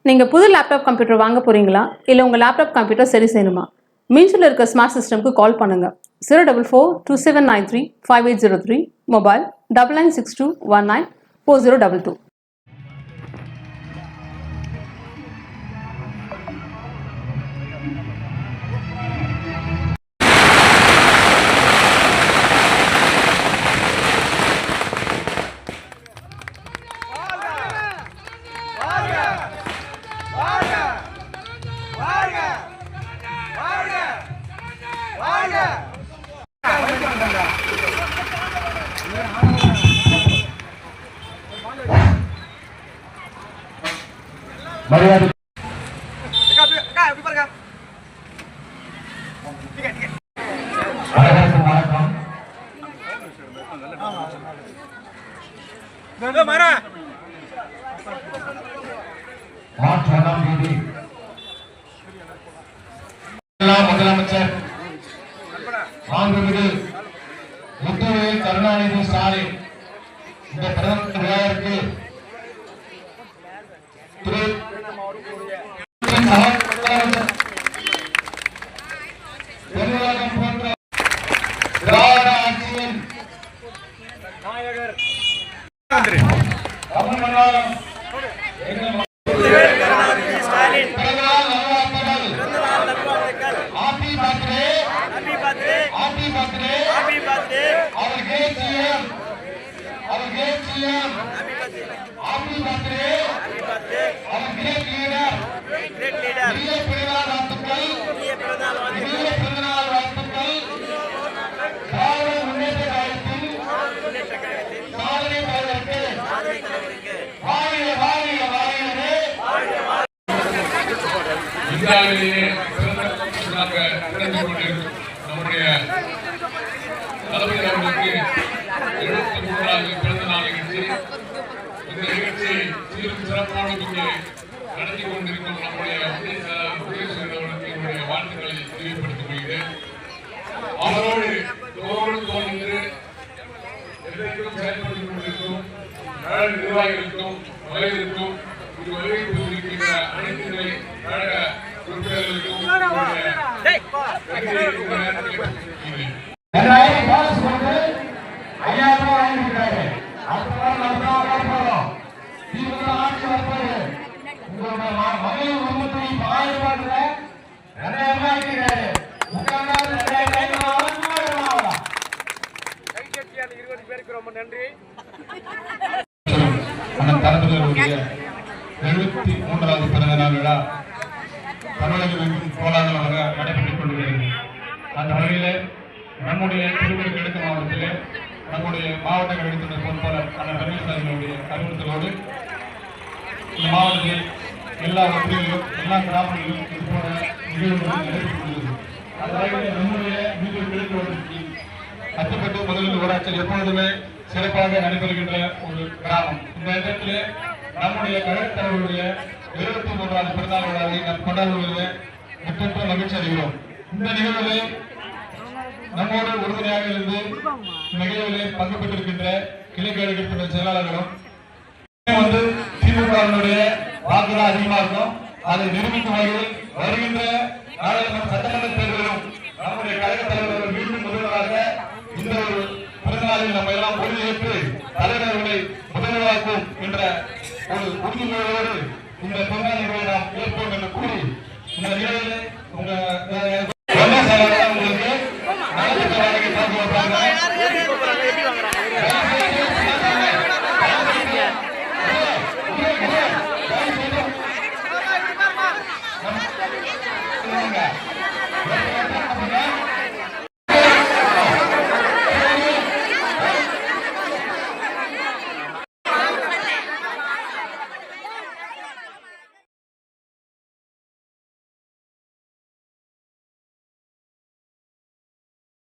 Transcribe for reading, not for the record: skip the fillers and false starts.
நீங்கள் புது laptop computer வாங்க போகிறீங்களா, இல்லை உங்கள் லேப்டாப் கம்ப்யூட்டர் சரி செய்யணுமா? மீன்ஸில் இருக்க ஸ்மார்ட் சிஸ்டம்க்கு கால் பண்ணுங்கள். 04427935803, மொபைல் 9962194022. மரியாதை மார்ச் 1ஆம் தேதி முதலமைச்சர் மாண்புமிகு முத்துவேல் கருணாநிதி ஸ்டாலின் இந்த பிரதமர் விழாவிற்கு திராவிட ஆட்சியின் நாயகர் தமிழ்நாடு இந்தியாவிலேயே நம்முடைய தலைவர் அவர்களுக்கு 73வது பிறந்த நாள் நிகழ்ச்சி. இந்த நிகழ்ச்சியை சீரும் சிறப்பான நடத்தி கொண்டிருக்கும் நம்முடைய அவர்களுக்கு என்னுடைய வாழ்த்துக்களை தெரியப்படுத்திக் கொள்கிறேன். அவரோடு தோன்று எதற்கும் செயல்பட்டுக் கொண்டிருக்கும் நிர்வாகிகளுக்கும் மகளிருக்கும் இது வருகை புரிந்திருக்கின்ற அனைத்து கழக உறுப்பினர்களுக்கும் ரொம்ப நன்றி. 73வது பிறந்த நாள் விழா தமிழகமெங்கும் கோலாகலமாக நடைபெற்றுக் கொண்டிருக்கிறது. அந்த வகையில் நம்முடைய திருவள்ளுவர் மாவட்டத்திலே நம்முடைய மாவட்ட கழகத்தினுடைய பொறுப்பாளர் அண்ணன் ரமேஷ்வரனுடைய அறிவுறுத்தலோடு இந்த மாவட்டத்தில் எல்லா வசதிகளிலும் எல்லா கிராமங்களிலும் இது போல நிகழ்வுகள் நடைபெற்றுக் கொண்டிருக்கிறது. அந்த வகையில் நம்முடைய மீண்டும் கிழக்கு அத்துப்பட்டு முதலில் ஊராட்சியில் எப்பொழுதுமே சிறப்பாக நடைபெறுகின்ற ஒரு கிராமம். இந்த இடத்திலே நம்முடைய கழகத் தலைவருடைய 23வது பிறந்தநாள் விழாவை நாம் கொண்டாடுவதில் மற்றொன்று மகிழ்ச்சி அடைகிறோம். இந்த நிகழ்வுகளை நம்மோடு உறுதுணையாக இருந்து நிகழ்வுகளை பங்கு பெற்றிருக்கின்ற கிளை கழகத்தினுடைய செயலாளர்களும் வந்து திமுகவினுடைய வாக்குகள் அதிகமாக இருக்கும். அதை நிரூபிக்கும் வகையில் வருகின்ற நாடாளுமன்ற சட்டமன்ற தேர்தலிலும் நம்முடைய கழகத் தலைவர் மீண்டும் முதல்வராக இந்த ஒரு பிறந்தநாளில் நம்ம எல்லாம் உறுதியேற்று தலைவர்களை முதல்வராக்கும் என்ற ஒரு உறுதிமொழியோடு இந்த